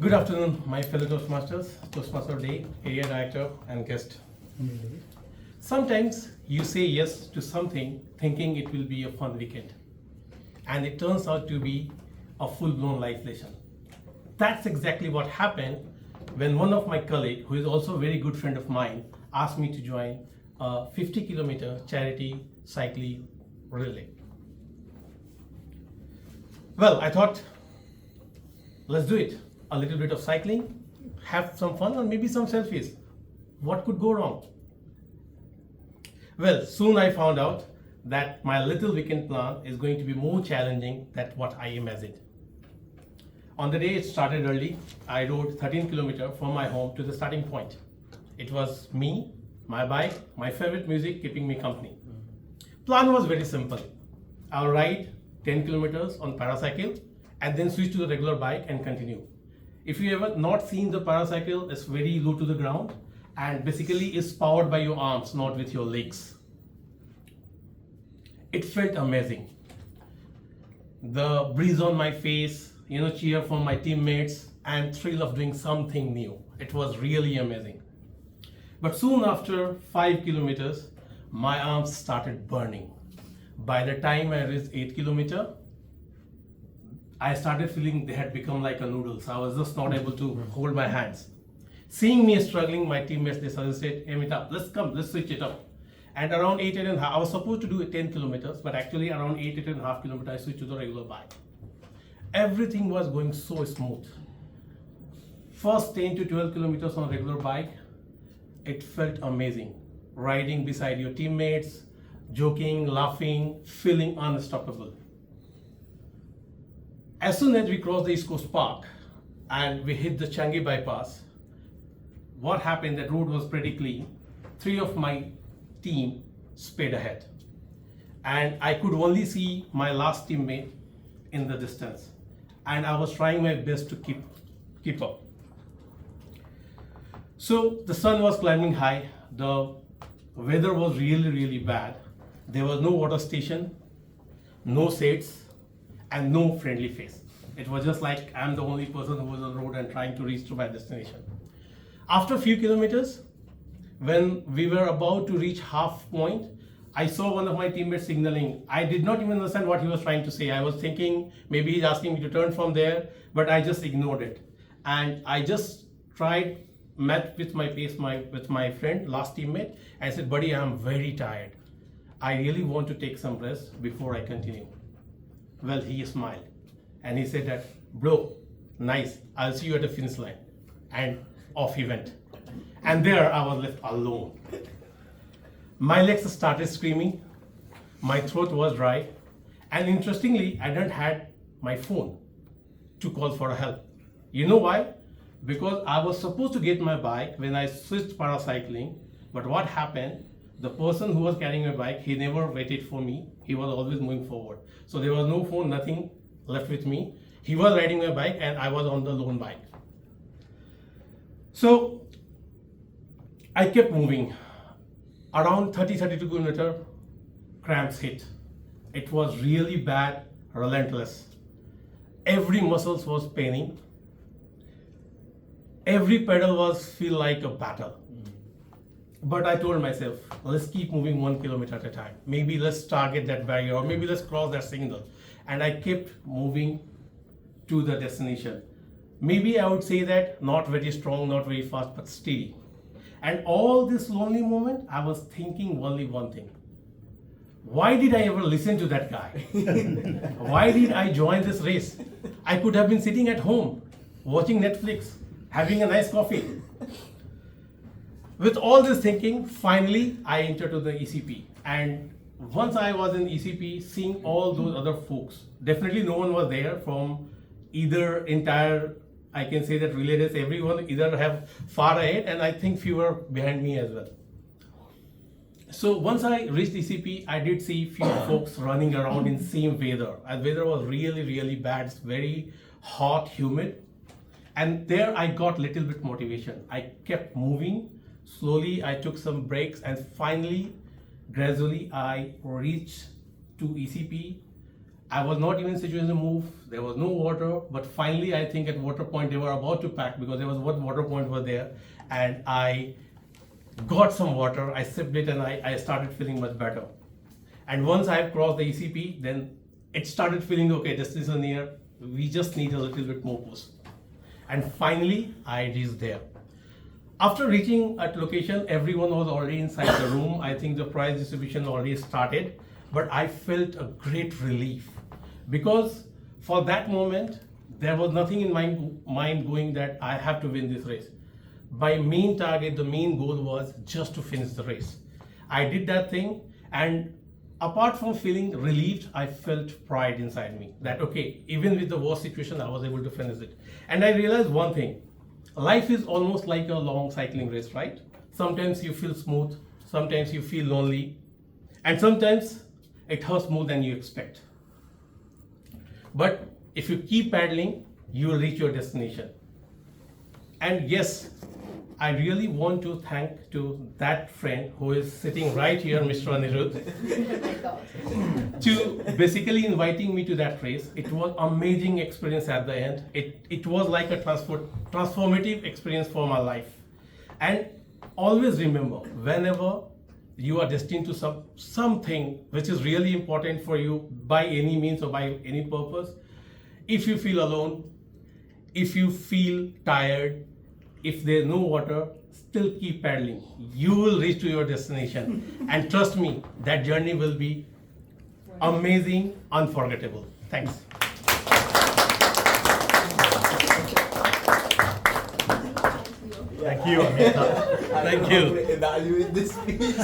Good afternoon, my fellow Toastmasters, Toastmaster Day, area director, and guest. Sometimes you say yes to something thinking it will be a fun weekend, and it turns out to be a full-blown life lesson. That's exactly what happened when one of my colleagues, who is also a very good friend of mine, asked me to join a 50-kilometer charity cycling relay. Well, I thought, let's do it. A little bit of cycling, have some fun, and maybe some selfies. What could go wrong? Well, soon I found out that my little weekend plan is going to be more challenging than what I imagined. On the day it started early, I rode 13 kilometers from my home to the starting point. It was me, my bike, my favorite music keeping me company. Plan was very simple. I'll ride 10 kilometers on paracycle and then switch to the regular bike and continue. If you ever not seen the paracycle, it's very low to the ground and basically is powered by your arms, not with your legs. It felt amazing. The breeze on my face, cheer from my teammates, and thrill of doing something new. It was really amazing. But soon after 5 kilometers, my arms started burning. By the time I reached 8 kilometers, I started feeling they had become like a noodles. I was just not able to hold my hands. Seeing me struggling, my teammates, they suggested, hey Mita, let's switch it up. And around 8.5, I was supposed to do 10 kilometers, but actually around 8.5 kilometers, I switched to the regular bike. Everything was going so smooth. First 10 to 12 kilometers on a regular bike, it felt amazing. Riding beside your teammates, joking, laughing, feeling unstoppable. As soon as we crossed the East Coast Park and we hit the Changi bypass, what happened, that road was pretty clean. 3 of my team sped ahead. And I could only see my last teammate in the distance. And I was trying my best to keep up. So the sun was climbing high. The weather was really, really bad. There was no water station, no shades, and no friendly face. It was just like I'm the only person who was on the road and trying to reach to my destination. After a few kilometers, when we were about to reach half point, I saw one of my teammates signaling. I did not even understand what he was trying to say. I was thinking maybe he's asking me to turn from there, but I just ignored it. And I just met with my pace with my friend, last teammate, and I said, buddy, I'm very tired. I really want to take some rest before I continue. Well, he smiled and he said that, bro, nice, I'll see you at the finish line. And off he went. And there I was left alone. My legs started screaming, my throat was dry, and interestingly, I didn't have my phone to call for help. You know why? Because I was supposed to get my bike when I switched paracycling, but what happened? The person who was carrying my bike, he never waited for me. He was always moving forward. So there was no phone, nothing left with me. He was riding my bike and I was on the lone bike. So I kept moving. Around 30-32 kilometers, cramps hit. It was really bad, relentless. Every muscle was paining. Every pedal was feel like a battle. But I told myself, let's keep moving 1 kilometer at a time. Maybe let's target that barrier, or maybe let's cross that signal. And I kept moving to the destination. Maybe I would say that not very strong, not very fast, but steady. And all this lonely moment, I was thinking only one thing. Why did I ever listen to that guy? Why did I join this race? I could have been sitting at home, watching Netflix, having a nice coffee. With all this thinking, finally, I entered to the ECP. And once I was in ECP, seeing all those other folks, definitely no one was there from either entire, I can say that relay race, everyone either have far ahead, and I think few were behind me as well. So once I reached ECP, I did see few folks running around in same weather. And weather was really, really bad. It's very hot, humid. And there I got little bit motivation. I kept moving. Slowly, I took some breaks, and finally, gradually, I reached to ECP I was not even in situation to move. There was no water, but finally, I think at water point they were about to pack because there was one water point were there, and I got some water. I sipped it, and I started feeling much better. And once I crossed the ECP, then it started feeling okay. Destination near. We just need a little bit more push. And finally, I reached there. After reaching at location, everyone was already inside the room. I think the prize distribution already started, but I felt a great relief because for that moment, there was nothing in my mind going that I have to win this race. My main target, the main goal was just to finish the race. I did that thing, and apart from feeling relieved, I felt pride inside me that, okay, even with the worst situation, I was able to finish it. And I realized one thing. Life is almost like a long cycling race, right? Sometimes you feel smooth, sometimes you feel lonely, and sometimes it hurts more than you expect. But if you keep paddling, you will reach your destination. And yes, I really want to thank to that friend who is sitting right here, Mr. Anirudh, to basically inviting me to that race. It was amazing experience at the end. It was like a transformative experience for my life. And always remember, whenever you are destined to something which is really important for you by any means or by any purpose, if you feel alone, if you feel tired, if there's no water, still keep paddling. You will reach to your destination. And trust me, that journey will be amazing, unforgettable. Thanks. Thank you, Amita. Thank you. Evaluate this speech.